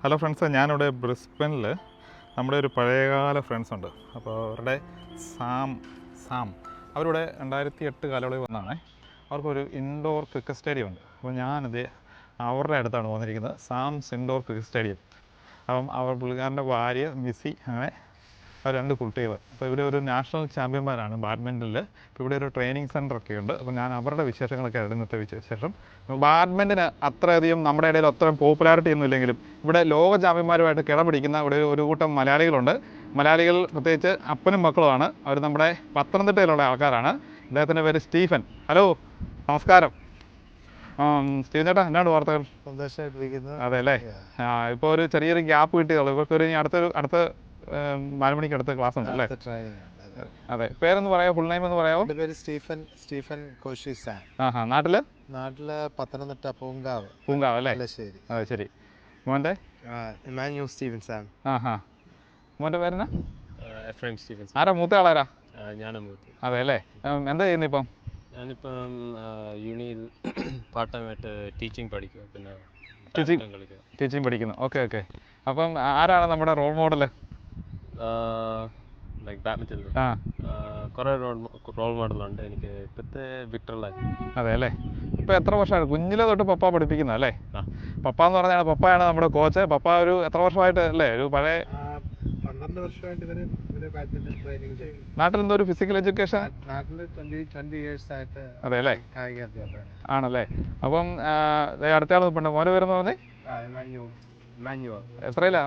Hello friends, ഞാനിവിടെ ബ്രിസ്ബനിൽ നമ്മുടെ ഒരു പഴയകാല ഫ്രണ്ട്സ് ഉണ്ട്. അപ്പോൾ അവരുടെ സാം അവരിവിടെ 2008 കാലയളവിൽ വന്നതാണേ. അവർക്കൊരു ഇൻഡോർ ക്രിക്കറ്റ് സ്റ്റേഡിയം ഉണ്ട്. അപ്പോൾ ഞാനിത് അവരുടെ അടുത്താണ് വന്നിരിക്കുന്നത്, സാംസ് ഇൻഡോർ ക്രിക്കറ്റ് സ്റ്റേഡിയം. അപ്പം പുള്ളിക്കാരൻ്റെ ഭാര്യ മിസ്സി, അങ്ങനെ അവർ 2 കുട്ടികൾ. അപ്പോൾ ഇവിടെ ഒരു നാഷണൽ ചാമ്പ്യന്മാരാണ് ബാഡ്മിൻ്റണിൽ. ഇപ്പോൾ ഇവിടെ ഒരു ട്രെയിനിങ് സെൻ്ററൊക്കെ ഉണ്ട്. അപ്പോൾ ഞാൻ അവരുടെ വിശേഷങ്ങളൊക്കെ ഇന്നത്തെ വിശേഷം. ബാഡ്മിൻ്റന് അത്രയധികം നമ്മുടെ ഇടയിൽ അത്രയും പോപ്പുലാരിറ്റി ഒന്നും ഇല്ലെങ്കിലും ഇവിടെ ലോക ചാമ്പ്യന്മാരുമായിട്ട് കിടപിടിക്കുന്ന ഇവിടെ ഒരു കൂട്ടം മലയാളികളുണ്ട്. മലയാളികൾ പ്രത്യേകിച്ച് അപ്പനും മക്കളുമാണ്. അവർ നമ്മുടെ പത്തനംതിട്ടയിലുള്ള ആൾക്കാരാണ്. അദ്ദേഹത്തിൻ്റെ പേര് സ്റ്റീഫൻ. ഹലോ, നമസ്കാരം. സ്റ്റീഫൻ ചേട്ടാ, എന്നാണ് വാർത്തകൾ? സന്തോഷമായിട്ടിരിക്കുന്നു. അതെ അല്ലേ. ഇപ്പോൾ ഒരു ചെറിയൊരു ഗ്യാപ്പ് കിട്ടിയതുള്ളൂ. ഇവർക്കൊരു അടുത്ത 4 മണിക്ക് അടുത്ത ക്ലാസ് ഉണ്ട് അല്ലേ? അതെ, പേരൊന്ന് പറയാമോ? ഫുൾ നെയിം ഒന്ന് പറയാമോ? എൻ്റെ പേര് സ്റ്റീഫൻ കോശി സാം. നാട്ടില് പത്തനംതിട്ട പൂങ്കാവ് അല്ലേ? ശരി. അതെ, ശരി. മോൻ്റെ ഇമാനുവൽ സ്റ്റീഫൻ സാം. മോൻ്റെ പേരെന്നാ? എഫ്രൈം സ്റ്റീഫൻ. ആരാ മൂത്ത ആളാരാ? ഞാനും മൂത്ത. അതെ അല്ലേ. എന്താ ചെയ്യുന്നത് ഇപ്പം? ഞാനിപ്പം യൂണിയിൽ പാർട്ട് ടൈം ആയിട്ട് ടീച്ചിങ് പഠിക്കുക, പിന്നെ ടീച്ചിങ് പഠിക്കുന്നു. ഓക്കെ. അപ്പം ആരാണ് നമ്മുടെ റോൾ മോഡല്? ലൈക്ക് ബാഡ്മിൻ്റൺ കുറേ റോൾ മോഡലുണ്ട് എനിക്ക്. ഇപ്പോഴത്തെ വിക്ടർ ലൈൻ. അതെ അല്ലേ. ഇപ്പോൾ എത്ര വർഷമാണ്? കുഞ്ഞിലെ തൊട്ട് പപ്പ പഠിപ്പിക്കുന്നത് അല്ലേ? പപ്പ എന്ന് പറഞ്ഞാൽ പപ്പയാണ് നമ്മുടെ കോച്ച്. പപ്പ ഒരു എത്ര വർഷമായിട്ട് അല്ലേ, ഒരു പഴയ 12 വർഷമായിട്ട് ബാഡ്മിൻ്റൺ ട്രെയിനിങ് ചെയ്യും. നാട്ടിൽ എന്തോ ഒരു ഫിസിക്കൽ എഡ്യൂക്കേഷൻ? നാട്ടിൽ 20 years ആയിട്ട്. അതെ അല്ലേ. കായിക അധ്യാപകൻ ആണല്ലേ. അപ്പം അടുത്ത ആൾ പെണ്ണ് മോനെ വരുന്ന പറഞ്ഞേ എത്രയിലാ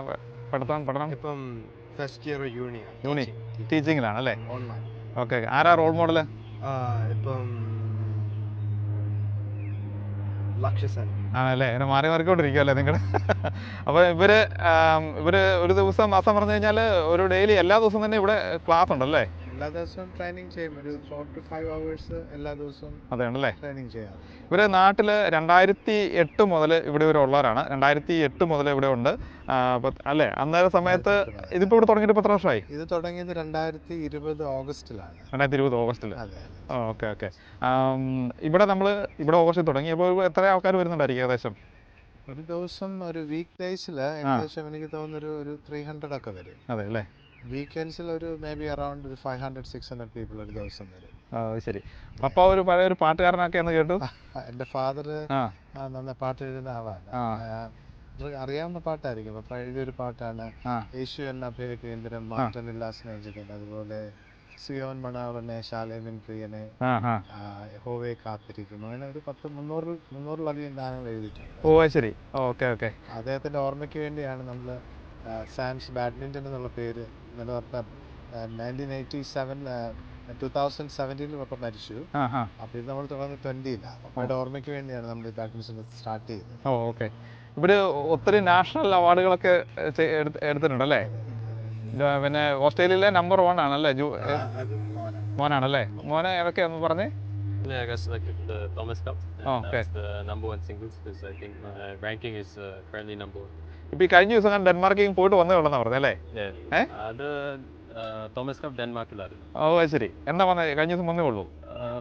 പഠനം? ഇപ്പം ഫസ്റ്റ് ഇയർ യൂണി ടീച്ചിങ്ങിലാണ് അല്ലേ? ഓക്കെ. ആരാ റോൾ മോഡല്? ഇപ്പം ലക്ഷ്യസൻ ആണല്ലേ. ഇങ്ങനെ മാറിക്കൊണ്ടിരിക്കും അല്ലേ നിങ്ങൾ? അപ്പോൾ ഇവര് ഒരു ദിവസം മാസം പറഞ്ഞു കഴിഞ്ഞാൽ ഒരു ഡെയിലി എല്ലാ ദിവസവും തന്നെ ഇവിടെ ക്ലാസ് ഉണ്ടല്ലേ? എല്ലാ ദിവസവും ട്രെയിനിങ് ചെയ്യും. ഒരു 4 to 5 hours എല്ലാ ദിവസവും. അതെയാണല്ലേ. ട്രെയിനിങ് ചെയ്യാം. ഇവർ നാട്ടിൽ 2008 മുതൽ ഇവിടെ ഉള്ളവരാണ്. 2008 മുതൽ ഇവിടെ ഉണ്ട് അല്ലേ? അന്നേരം സമയത്ത് ഇതിപ്പോൾ ഇവിടെ തുടങ്ങിയിട്ട് എത്ര വർഷമായി? ഇത് തുടങ്ങിയത് 2020 ഓഗസ്റ്റിലാണ്. 2020 ഓഗസ്റ്റിൽ. അതെ. ഓക്കെ. ഇവിടെ ഓഗസ്റ്റിൽ തുടങ്ങി. അപ്പോൾ എത്ര ആൾക്കാർ വരുന്നുണ്ടായിരിക്കും ഏകദേശം? ഒരു ദിവസം ഒരു വീക്ക് ഡേയ്സിൽ ഏകദേശം എനിക്ക് തോന്നുന്നു ഒരു 300 ഒക്കെ വരും. അതെ അല്ലേ. വീക്കെൻഡ്സിൽ ഒരു മേ ബി അറൗണ്ട് 500-600 പീപ്പിൾ ഒരു ദിവസം വരും. ശരി. പപ്പ ഒരു പഴയൊരു പാട്ടുകാരനൊക്കെ എന്ന് കേട്ടു. എൻ്റെ ഫാദർ നന്നായി പാട്ട് എഴുതുന്ന ആളാണ്. അറിയാവുന്ന പാട്ടായിരിക്കും. പപ്പ എഴുതിയൊരു പാട്ടാണ് യേശു എന്ന അഭയകേന്ദ്രം മാറ്റമില്ല സ്നേഹിതൻ, അതുപോലെ സിയോൻ മണാവനെ ശാലേമിൻ പ്രിയനെ യഹോവയെ കാത്തിരിക്കുന്നു. അങ്ങനെ ഒരു 300-300-ലധികം ഗാനങ്ങൾ എഴുതിയിട്ടുണ്ട്. ശരി. ഓക്കെ. അദ്ദേഹത്തിൻ്റെ ഓർമ്മയ്ക്ക് വേണ്ടിയാണ് നമ്മൾ സാംസ് ബാഡ്മിൻ്റൺ എന്നുള്ള പേര് നിലനിർത്താൻ. 2017 പപ്പ മരിച്ചു. അപ്പോൾ ഇത് നമ്മൾ തുടർന്ന് 20 പപ്പയുടെ ഓർമ്മയ്ക്ക് വേണ്ടിയാണ് നമ്മൾ ബാഡ്മിൻ്റൺ സ്റ്റാർട്ട് ചെയ്തത്. ഓക്കെ. ഇവിടെ ഒത്തിരി നാഷണൽ അവാർഡുകളൊക്കെ എടുത്തിട്ടുണ്ടല്ലേ? പിന്നെ ഓസ്ട്രേലിയയിലെ നമ്പർ 1 ആണല്ലേ? മോനാണല്ലേ? മോനെ ഏതൊക്കെ ഒന്ന് പറഞ്ഞേ. Yeah, I guess like the Thomas Cup. Okay. That's the number 1 singles because I think my ranking is currently number 1. ഇപ്പം ഈ കഴിഞ്ഞ ദിവസം ഞാൻ ഡെൻമാർക്കിൽ പോയിട്ട് വന്നേ ഉള്ളതെന്നാണ് പറഞ്ഞല്ലേ? അത് തോമസ് കപ്പ് ഡെൻമാർക്കിലായിരുന്നു. ശരി. എന്താ വന്നത്? കഴിഞ്ഞ ദിവസം വന്നേ ഉള്ളൂ?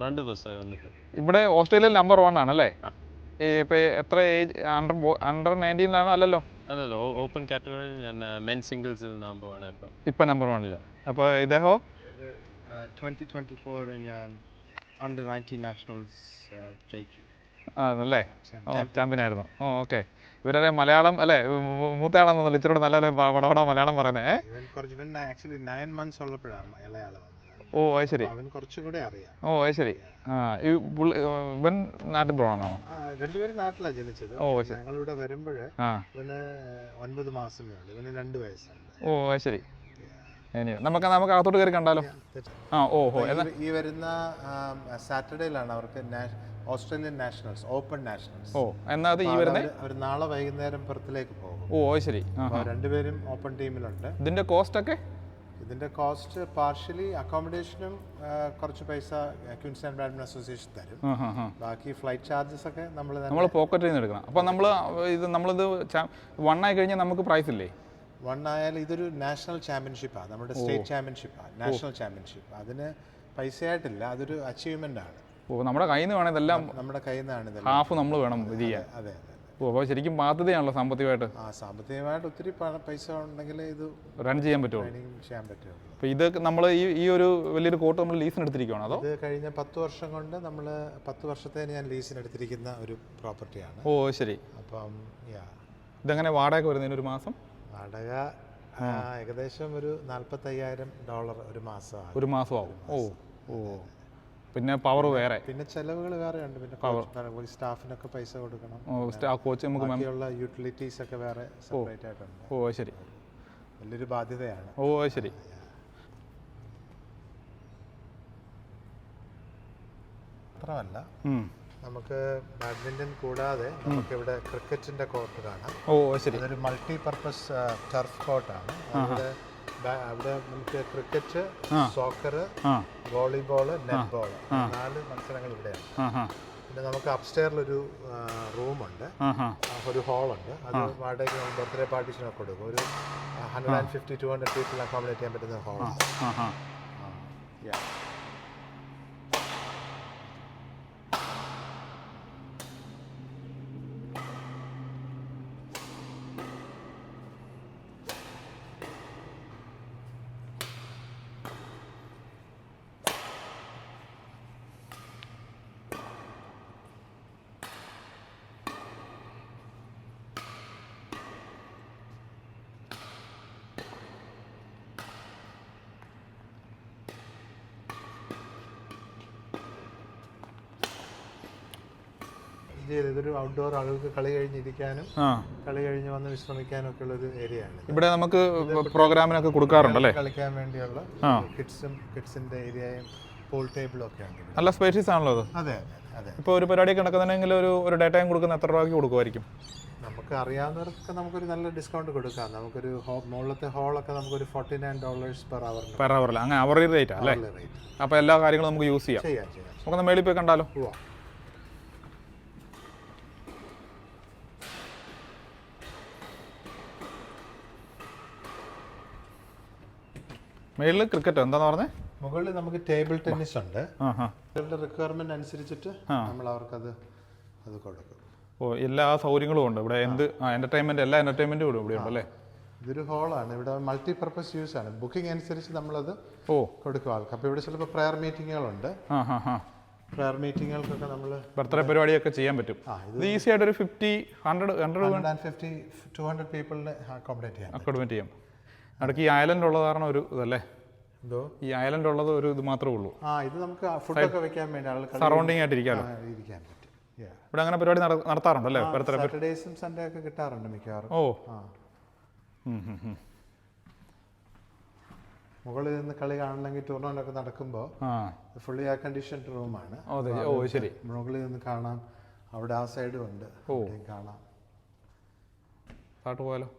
2 ദിവസമായി വന്നിട്ട്. ഇവിടെ ഓസ്ട്രേലിയയിൽ നമ്പർ 1 ആണല്ലേ? ഇപ്പം എത്ര ഏജ്? അണ്ടർ 19 അല്ലല്ലോ? അല്ലല്ലോ, ഓപ്പൺ കാറ്റഗറി ഞാൻ മെൻ സിംഗിൾസിൽ നമ്പർ 1 ഇപ്പം നമ്പർ 1 അപ്പോൾ ഇദ്ദേഹമോ? 2024 ഞാൻ അണ്ടർ 19 നാഷണൽസ് ജയിച്ചു. ആണല്ലേ. ചാമ്പ്യനായിരുന്നു. ഓക്കെ. ഇവരെ മലയാളം അല്ലേ? മൂത്തയാളാണെന്നല്ലോ ഇച്ചിരി നല്ല വടവട മലയാളം പറയുന്നത്. ആക്ച്വലി 9 months ഉള്ളപ്പോഴാണ് മലയാളം. ശരി. അവൻ കുറച്ചുകൂടെ അറിയാം. ശരി. ഇവൻ നാട്ടിൽ പോകണോ? രണ്ടുപേരും നാട്ടിലാണ് ജനിച്ചത്. ഞങ്ങളിവിടെ വരുമ്പോൾ ഇവന് 9 മാസമേ ഉള്ളൂ. ഇവന് 2 വയസ്സാണ്. ശരി. നമുക്ക് അകത്തോട്ട് കയറി കണ്ടാലോ? ഈ വരുന്ന സാറ്റർഡേയിലാണ് അവർക്ക് ഓസ്ട്രേലിയൻ നാഷണൽസ്, ഓപ്പൺ നാഷണൽസ്. എന്നാ ഈ വരുന്നത്? അവർ നാളെ വൈകുന്നേരം പുറത്തിലേക്ക് പോകും. ശരി. രണ്ടുപേരും ഓപ്പൺ ടീമിലുണ്ട്. ഇതിന്റെ കോസ്റ്റ് ഒക്കെ? ഇതിന്റെ കോസ്റ്റ് പാർഷ്യലി അക്കോമഡേഷനും കുറച്ച് പൈസ ക്വീൻസ്ലാൻഡ് ബാഡ്മിൻ്റൺ അസോസിയേഷൻ തരും. ബാക്കി ഫ്ലൈറ്റ് ചാർജസ് ഒക്കെ നമ്മൾ പോക്കറ്റിൽ നിന്ന് എടുക്കണം. അപ്പോൾ നമ്മളിത് 1 ആയി കഴിഞ്ഞാൽ നമുക്ക് പ്രൈസ് ഇല്ലേ? 1 ആയാലും ഇതൊരു നാഷണൽ ചാമ്പ്യൻഷിപ്പാണ്, നമ്മുടെ സ്റ്റേറ്റ് ചാമ്പ്യൻഷിപ്പാണ്, നാഷണൽ ചാമ്പ്യൻഷിപ്പ്. അതിന് പൈസയായിട്ടില്ല, അതൊരു അച്ചീവ്മെന്റ് ആണ്. നമ്മുടെ കയ്യിൽ നിന്ന് വേണം ഇതെല്ലാം. നമ്മുടെ കയ്യിൽ നിന്നാണ് ഹാഫ് നമ്മൾ വേണം ഇത് ചെയ്യാൻ. അതെ. ഓ അപ്പോൾ ശരിക്കും ബാധ്യതയാണല്ലോ സാമ്പത്തികമായിട്ട്. സാമ്പത്തികമായിട്ട് ഒത്തിരി പൈസ ഉണ്ടെങ്കിൽ ഇത് റൺ ചെയ്യാൻ പറ്റുമോ? ട്രെയിനിങ് ചെയ്യാൻ പറ്റുള്ളൂ. അപ്പോൾ ഇത് നമ്മൾ ഈ ഒരു വലിയൊരു കോട്ട് നമ്മൾ ലീസിന് എടുത്തിരിക്കുകയാണോ അതോ? ഇത് കഴിഞ്ഞ 10 വർഷം കൊണ്ട് നമ്മൾ 10 വർഷത്തേന് ഞാൻ ലീസിന് എടുത്തിരിക്കുന്ന ഒരു പ്രോപ്പർട്ടിയാണ്. ഓ ശരി. അപ്പം ഇതെങ്ങനെ വാടക വരുന്നതിന് ഒരു മാസം? വാടക ഏകദേശം ഒരു $45,000 ഒരു മാസമാണ്. ഒരു മാസമാവും. ഓ ഓ. പിന്നെ പവർ വേറെ, പിന്നെ ചെലവുകൾ വേറെ ഉണ്ട്. പിന്നെ സ്റ്റാഫിനൊക്കെ പൈസ കൊടുക്കണം. കോച്ച് നമുക്ക് ബാക്കിയുള്ള യൂട്ടിലിറ്റീസ് ഒക്കെ വേറെ സെപ്പറേറ്റ് ആയിട്ടുണ്ട്. ഓ ശരി. വലിയൊരു ബാധ്യതയാണ്. ഓ ശരി. മാത്രമല്ല നമുക്ക് ബാഡ്മിൻ്റൺ കൂടാതെ നമുക്കിവിടെ ക്രിക്കറ്റിൻ്റെ കോർട്ട് കാണാം. ഓ ശരി. അതൊരു മൾട്ടി പർപ്പസ് ടർഫ് കോർട്ടാണ്. അവിടെ നമുക്ക് ക്രിക്കറ്റ്, സോക്കർ, വോളിബോൾ, നെറ്റ്ബോൾ 4 മത്സരങ്ങൾ ഇവിടെയാണ്. പിന്നെ നമുക്ക് അപ്സ്റ്റെയറിലൊരു റൂമുണ്ട്, ഒരു ഹാളുണ്ട്. അത് വാടകയ്ക്ക് ബർത്ത്ഡേ പാർട്ടീസിനൊക്കെ കൊടുക്കും. ഒരു 150-200 പീപ്പിൾ അക്കോമഡേറ്റ് ചെയ്യാൻ പറ്റുന്ന ഹാളാണ്. ഇതൊരു ഔട്ട്ഡോർ ആളുകൾക്ക് കളി കഴിഞ്ഞിരിക്കാനും കളി കഴിഞ്ഞ് വന്ന് വിശ്രമിക്കാനും ഒക്കെ ഉള്ള ഒരു ഏരിയ ആണ്. ഇവിടെ നമുക്ക് പ്രോഗ്രാമിനൊക്കെ കൊടുക്കാറുണ്ടല്ലേ? കളിക്കാൻ വേണ്ടിയുള്ള കിഡ്സിന്റെ ഏരിയയും പൂൾ ടേബിളും ഒക്കെ ഉണ്ട്. നല്ല സ്പേഷ്യസ് ആണല്ലോ അത്. അതെ അതെ. ഇപ്പോൾ ഒരു പരിപാടിയൊക്കെ നടക്കുന്നുണ്ടെങ്കിൽ ഒരു ഡേ ടൈം കൊടുക്കുന്ന എത്ര രൂപയ്ക്ക് കൊടുക്കുമായിരിക്കും? നമുക്ക് അറിയാവുന്നവർക്ക് നമുക്കൊരു നല്ല ഡിസ്കൗണ്ട് കൊടുക്കാം. നമുക്കൊരു മുകളിലത്തെ ഹോളൊക്കെ നമുക്കൊരു $49 per hour. അങ്ങനെ അവർ റേറ്റ് അല്ലേ? അപ്പോൾ എല്ലാ കാര്യങ്ങളും നമുക്ക് യൂസ് ചെയ്യാം. നമുക്കൊന്ന് മേളിൽ പോയി കണ്ടാലോ? മേളിൽ ക്രിക്കറ്റ് എന്താന്ന് പറഞ്ഞേ? മുകളിൽ നമുക്ക് ടേബിൾ ടെന്നീസ് ഉണ്ട്. റിക്വയർമെന്റ് അനുസരിച്ചിട്ട് നമ്മൾ അവർക്കത് കൊടുക്കും. ഓ എല്ലാ സൗകര്യങ്ങളും ഉണ്ട് ഇവിടെ. എന്ത് എന്റർടൈൻമെന്റ്, എല്ലാ എന്റർടൈൻമെന്റും ഇവിടെ ഉണ്ടല്ലേ? ഇതൊരു ഹോളാണ്. ഇവിടെ മൾട്ടി പർപ്പസ് യൂസ് ആണ്. ബുക്കിംഗ് അനുസരിച്ച് നമ്മളത് കൊടുക്കും ആൾക്ക്. അപ്പോൾ ഇവിടെ ചിലപ്പോൾ പ്രയർ മീറ്റിങ്ങുകളുണ്ട്. പ്രയർ മീറ്റിങ്ങുകൾക്കൊക്കെ നമ്മൾ ബർത്ത്ഡേ പരിപാടിയൊക്കെ ചെയ്യാൻ പറ്റും. ഇത് ഈസി ആയിട്ട് ഒരു 150-200 പീപ്പിളിനെ അക്കോമഡേറ്റ് ചെയ്യാം. ഇടയ്ക്ക് ഈ ഐലൻഡ് ഉള്ളത് കാരണം ഒരു ഇതല്ലേ? ഈ ഐലൻഡ് ഉള്ളത് ഒരു ഇത് മാത്രമേ ഉള്ളൂ. ഇത് നമുക്ക് ഫുഡൊക്കെ വെക്കാൻ വേണ്ടി ആളുകൾ സറൗണ്ടിങ് ആയിട്ട് ഇരിക്കാൻ പറ്റും. ഇവിടെ അങ്ങനെ പരിപാടി നടത്താറുണ്ടല്ലേ? സാറ്റർഡേസും സൺഡേ ഒക്കെ കിട്ടാറുണ്ട് മിക്കവാറും. മുകളിൽ നിന്ന് കളി കാണണമെങ്കിൽ ടൂർണമെന്റ് ഒക്കെ നടക്കുമ്പോൾ ഫുള്ളി എയർ കണ്ടീഷൻഡ് റൂമാണ്. ശരി. മുകളിൽ നിന്ന് കാണാം. അവിടെ ആ സൈഡും ഉണ്ട്, കാണാം. പാട്ട് പോയാലോ?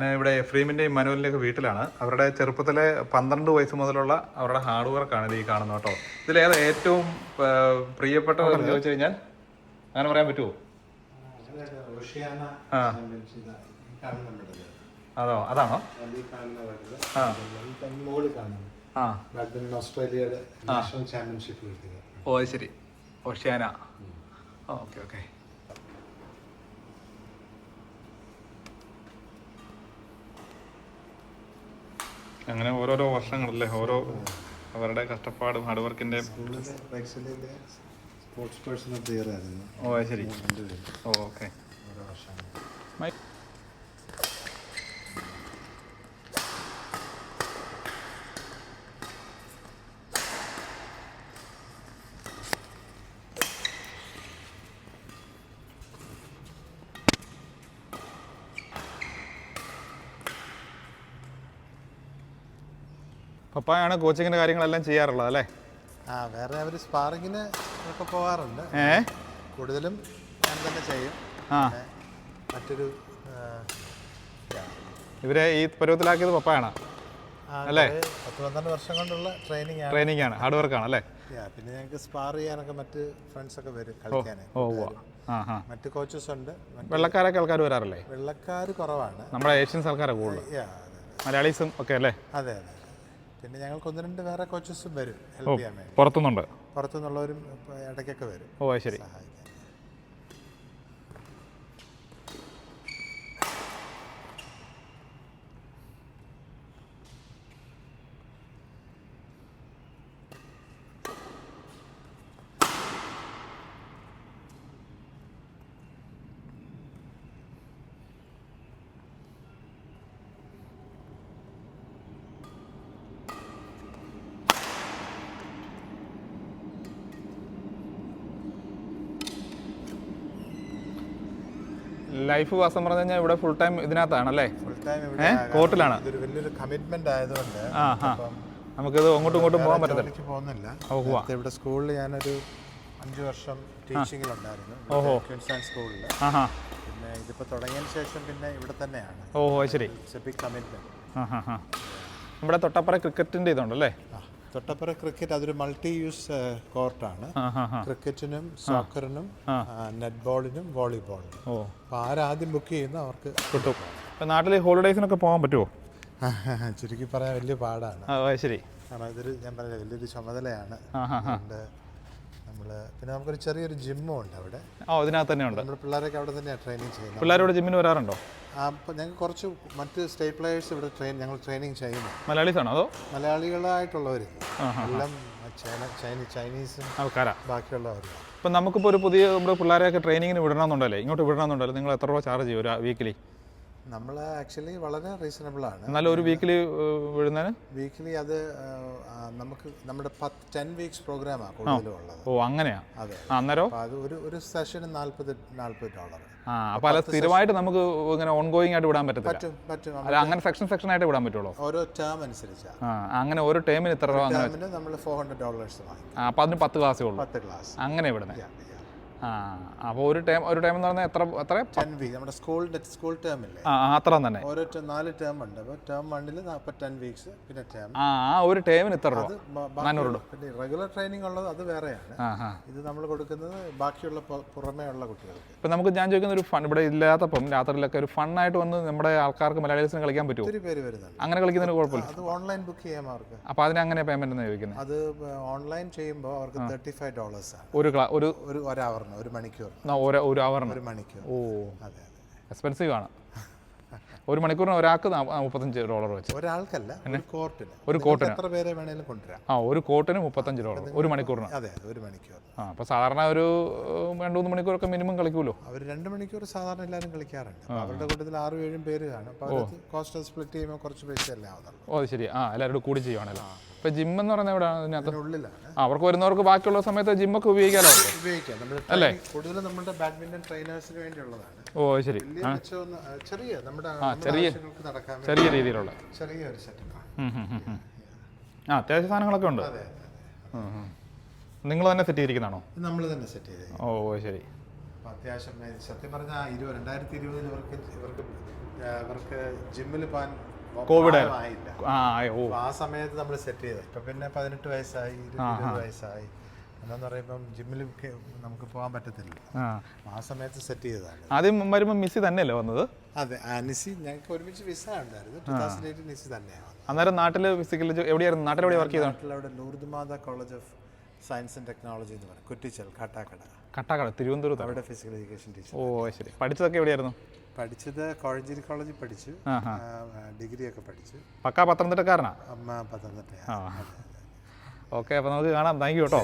ഞാൻ ഇവിടെ എഫ്രീമിൻ്റെയും മനുവലിൻ്റെയൊക്കെ വീട്ടിലാണ്. അവരുടെ ചെറുപ്പത്തിലെ 12 വയസ്സ് മുതലുള്ള അവരുടെ ഹാർഡ് വർക്കാണ് ഇത് ഈ കാണുന്നത് കേട്ടോ. ഇതിലേത് ഏറ്റവും പ്രിയപ്പെട്ടതെന്ന് ചോദിച്ചു കഴിഞ്ഞാൽ അങ്ങനെ പറയാൻ പറ്റുമോ? അതാണോ? ഓസ്ട്രേലിയയുടെ നാഷണൽ ചാമ്പ്യൻഷിപ്പ് കിട്ടിയത്. ഓ ശരി. ഓഷ്യാന. Okay okay. അങ്ങനെ ഓരോരോ വർഷങ്ങളല്ലേ, ഓരോ അവരുടെ കഷ്ടപ്പാടും ഹാർഡ് വർക്കിൻ്റെ. Sports person of the year ആയിരുന്നു. ഓ ശരി. ഓക്കെ. പപ്പായാണ് കോച്ചിങ്ങിൻ്റെ കാര്യങ്ങളെല്ലാം ചെയ്യാറുള്ളത് അല്ലേ? വേറെ അവർ സ്പാറിങ്ങിന് ഒക്കെ പോകാറുണ്ട്. കൂടുതലും ഞാൻ തന്നെ ചെയ്യും. മറ്റൊരു ഇവരെ ഈ പരുവത്തിലാക്കിയത് പപ്പായാണ്. അല്ലേ? 10-12 വർഷം കൊണ്ടുള്ള ട്രെയിനിങ് ആണ്. ട്രെയിനിങ് ആണ്, ഹാർഡ് വർക്കാണ് അല്ലേ? പിന്നെ ഞങ്ങൾക്ക് സ്പാർ ചെയ്യാനൊക്കെ മറ്റ് ഫ്രണ്ട്സൊക്കെ വരും കളിക്കാൻ. മറ്റ് കോച്ചസ് ഉണ്ട്. വെള്ളക്കാരൊക്കെ ആൾക്കാർ വരാറില്ലേ? വെള്ളക്കാർ കുറവാണ്, നമ്മുടെ ഏഷ്യൻസ് ആൾക്കാരാണ് കൂടുതൽ. മലയാളീസും ഒക്കെ അല്ലേ? അതെ അതെ. പിന്നെ ഞങ്ങൾക്ക് 1-2 വേറെ കോച്ചസും വരും ഹെൽപ്പ് ചെയ്യാൻ വേണ്ടി. പുറത്തുനിന്നുണ്ട്? പുറത്തുനിന്നുള്ളവരും ഇടയ്ക്കൊക്കെ വരും. ഓ ശരി. സഹായിക്കാൻ. ലൈഫ് വാസം പറഞ്ഞു കഴിഞ്ഞാൽ ഇവിടെ ഫുൾ ടൈം ഇതിനകത്താണല്ലേ? ഫുൾ ടൈം ഇവിടെ കോർട്ടിലാണ്. ഇതൊരു വലിയൊരു കമ്മിറ്റ്മെന്റ് ആയതുകൊണ്ട് നമുക്കിത് അങ്ങോട്ടും ഇങ്ങോട്ടും പോകാൻ പറ്റത്തില്ല. എനിക്ക് പോകുന്നില്ല. ഇവിടെ സ്കൂളിൽ ഞാനൊരു 5 വർഷം ടീച്ചിങ്ങിലുണ്ടായിരുന്നു, ക്വീൻസ്ലാൻഡ് സ്കൂളിൽ. പിന്നെ ഇതിപ്പോൾ തുടങ്ങിയതിന് ശേഷം പിന്നെ ഇവിടെ തന്നെയാണ്. ഓ ശരി. Big commitment. നമ്മുടെ തൊട്ടപ്പുറ ക്രിക്കറ്റിൻ്റെ ഇതുണ്ടല്ലേ? തൊട്ടപ്പുറ ക്രിക്കറ്റ് അതൊരു മൾട്ടി യൂസ് കോർട്ടാണ്. ക്രിക്കറ്റിനും സോക്കറിനും നെറ്റ്ബോളിനും വോളിബോളിനും. അപ്പോൾ ആരാദ്യം ബുക്ക് ചെയ്യുന്ന അവർക്ക് കിട്ടും. ഇപ്പം നാട്ടിൽ ഹോളിഡേയ്സിനൊക്കെ പോകാൻ പറ്റുമോ? ചുരുക്കി പറയാൻ വലിയ പാടാണ്. ശരി. കാരണം ഇതൊരു ഞാൻ പറഞ്ഞ വലിയൊരു ചുമതലയാണ്. പിന്നെ നമുക്കൊരു ചെറിയൊരു ജിമ്മും ഉണ്ട് അവിടെ. ഇതിനകത്ത് തന്നെ ഉണ്ട്. നമ്മുടെ പിള്ളേരൊക്കെ അവിടെ തന്നെയാണ് ട്രെയിനിങ് ചെയ്യുന്നത്. പിള്ളേരോട് ജിമ്മിന് വരാറുണ്ടോ? അപ്പോൾ ഞങ്ങൾക്ക് കുറച്ച് മറ്റ് സ്റ്റേറ്റ് പ്ലേയേഴ്സ് ഇവിടെ ഞങ്ങൾ ട്രെയിനിങ് ചെയ്യുന്നു. മലയാളീസ് ആണോ അതോ മലയാളികളായിട്ടുള്ളവർ? എല്ലാം ചൈനീസും ആൾക്കാരാ ബാക്കിയുള്ളവർ. ഇപ്പം നമുക്കിപ്പോൾ ഒരു പുതിയ നമ്മുടെ പിള്ളേരെയൊക്കെ ട്രെയിനിങ്ങിന് വിടണമെന്നുണ്ടല്ലേ, ഇങ്ങോട്ട് വിടണമെന്നുണ്ടല്ലോ, നിങ്ങൾ എത്ര രൂപ ചാർജ് ചെയ്യും ഒരു വീക്കിലി? നമ്മൾ ആക്ച്വലി വളരെ റീസണബിൾ ആണ്. എന്നാലും ഒരു വീക്കിലി വിടുന്നതിന് വീക്കിലി അത് നമുക്ക് നമ്മുടെ 10 വീക്സ് പ്രോഗ്രാമാണ് കൂടുതലും ഉള്ളത്. ഓ അങ്ങനെയാ? അതെ. അന്നേരം അത് ഒരു സെഷന് $40. അപ്പോൾ അല്ല സ്ഥിരമായിട്ട് നമുക്ക് ഇങ്ങനെ ഓൺ ഗോയിങ് ആയിട്ട് വിടാൻ പറ്റത്തില്ല? പറ്റും. അല്ല അങ്ങനെ സെക്ഷൻ ആയിട്ട് വിടാൻ പറ്റുള്ളൂ? ഓരോ ടേം അനുസരിച്ചാണ്. അങ്ങനെ ഒരു ടേമിന് ഇത്ര രൂപ? അങ്ങനെ നമ്മൾ $400 വാങ്ങി. അപ്പോൾ അതിന് 10 ക്ലാസ്സേ ഉള്ളൂ? 10 ക്ലാസ് അങ്ങനെ വിടുന്നത്. അപ്പോൾ ഒരു ടേം എന്ന് പറഞ്ഞാൽ എത്ര 10 വീക്ക് നമ്മുടെ സ്കൂൾ ടേമില്ലേ? അത്ര തന്നെ ഓരോ 4 ടേം ഉണ്ട്. അപ്പോൾ ടേം 1 10 വീക്സ്, പിന്നെ ടേം ഒരു ടേമിന് ഇത്ര രൂപ? 400 രൂപ. പിന്നെ റെഗുലർ ട്രെയിനിങ് ഉള്ളത് അത് വേറെയാണ്. ഇത് നമ്മൾ കൊടുക്കുന്നത് ബാക്കിയുള്ള പുറമേ ഉള്ള കുട്ടികൾക്ക്. ഇപ്പം നമുക്ക് ഞാൻ ചോദിക്കുന്ന ഒരു ഫൺ ഇവിടെ ഇല്ലാത്തപ്പം രാത്രിയിലൊക്കെ ഒരു ഫണ്ണായിട്ട് വന്ന് നമ്മുടെ ആൾക്കാർക്ക് മലയാളീസിന് കളിക്കാൻ പറ്റുമോ? ഒത്തിരി പേര് വരുന്നുണ്ട്. അങ്ങനെ കളിക്കുന്നതിന് കുഴപ്പമില്ല? അത് ഓൺലൈൻ ബുക്ക് ചെയ്യാം അവർക്ക്. അപ്പോൾ അതിന് അങ്ങനെ പേയ്മെന്റ് എന്ന് ചോദിക്കുന്നത്? അത് ഓൺലൈൻ ചെയ്യുമ്പോൾ അവർക്ക് $35 ആണ് ഒരു അവറിന്, ഒരു മണിക്കൂർ. ഒരു അവറിന്? ഒരു മണിക്കൂർ. ഓ അതെ. എക്സ്പെൻസീവ് ആണ്. ഒരു മണിക്കൂറിന് ഒരാൾക്ക് $35 വെച്ച്? ഒരാൾക്കല്ല, ഒരു കോട്ടിന് എത്ര പേരെ വേണേലും കൊണ്ടുവരാം. ഒരു കോട്ടിന് $35 ഒരു മണിക്കൂറിന്? അതെ, ഒരു മണിക്കൂർ. അപ്പോൾ സാധാരണ ഒരു 2-3 മണിക്കൂറൊക്കെ മിനിമം കളിക്കുമല്ലോ? അവർ 2 മണിക്കൂർ സാധാരണ എല്ലാവരും കളിക്കാറുണ്ട്. അവരുടെ കൂട്ടത്തിൽ 6-7 പേര് കാണും. അപ്പോൾ അവർക്ക് കോസ്റ്റ് സ്പ്ലിറ്റ് ചെയ്യുമ്പോൾ കുറച്ച് പൈസ അല്ലേ ആവുന്നുള്ളൂ. അത് ശരി. എല്ലാവരും കൂടി ചെയ്യുവാണല്ലോ. ഇപ്പോൾ ജിം എന്ന് പറയുന്നത് എവിടെയാണ്? ഉള്ളിലാണ്. അവർക്ക് വരുന്നവർക്ക് ബാക്കിയുള്ള സമയത്ത് ജിമ്മൊക്കെ ഉപയോഗിക്കാമല്ലോ? ഉപയോഗിക്കാം. അല്ലേ? കൂടുതലും നമ്മുടെ ബാഡ്മിൻ്റൺ ട്രെയിനേഴ്സിന് വേണ്ടിയുള്ളതാണ്. ഓ ശരി. ചെറിയ നമ്മുടെ ചെറിയ രീതിയിലുള്ള ചെറിയൊരു സെറ്റപ്പാണ്. അത്യാവശ്യ സാധനങ്ങളൊക്കെ ഉണ്ട്. അതെ. നിങ്ങൾ തന്നെ സെറ്റ് ചെയ്തിരിക്കുന്നതാണോ? നമ്മൾ തന്നെ സെറ്റ് ചെയ്തത്. ഓ ശരി. അത്യാവശ്യം സത്യം പറഞ്ഞാൽ 2020 ഇവർക്ക് ജിമ്മിൽ പോകാൻ കോവിഡ് ആയില്ല. ആ സമയത്ത് നമ്മൾ സെറ്റ് ചെയ്തത്. ഇപ്പം പിന്നെ 18 വയസ്സായി, 20 വയസ്സായി. എന്താന്ന് പറയുമ്പം ജിമ്മിൽ നമുക്ക് പോകാൻ പറ്റത്തില്ല. ആ സമയത്ത് സെറ്റ് ചെയ്തതാണ്. ആദ്യം വരുമ്പോൾ മിസ്സി തന്നെയല്ലേ വന്നത്? അതെ, നിസി ഞങ്ങൾക്ക് ഒരുമിച്ച് വിസ ഉണ്ടായിരുന്നു. 2008 നിസി തന്നെയാണ്. അന്നേരം നാട്ടിൽ ഫിസിക്കൽ എവിടെയായിരുന്നു? നാട്ടിലെവിടെ വർക്ക് ചെയ്തത്? നാട്ടിലവിടെ Lourdes Mata college of science and technology എന്ന് പറയും, കുറ്റിച്ചൽ, കട്ടാക്കട, തിരുവനന്തപുരത്ത്. അവിടെ ഫിസിക്കൽ എഡ്യൂക്കേഷൻ ടീച്ചർ. ഓ ശരി. പഠിച്ചതൊക്കെ എവിടെയായിരുന്നു? പഠിച്ചത് കോഴഞ്ചേരി കോളേജിൽ പഠിച്ചു. ഡിഗ്രി ഒക്കെ പഠിച്ചു. പക്കാ പത്തനംതിട്ടക്കാരനാ? അമ്മ പത്തനംതിട്ട. ഓക്കെ, അപ്പോൾ നമുക്ക് കാണാം. താങ്ക് യു കേട്ടോ.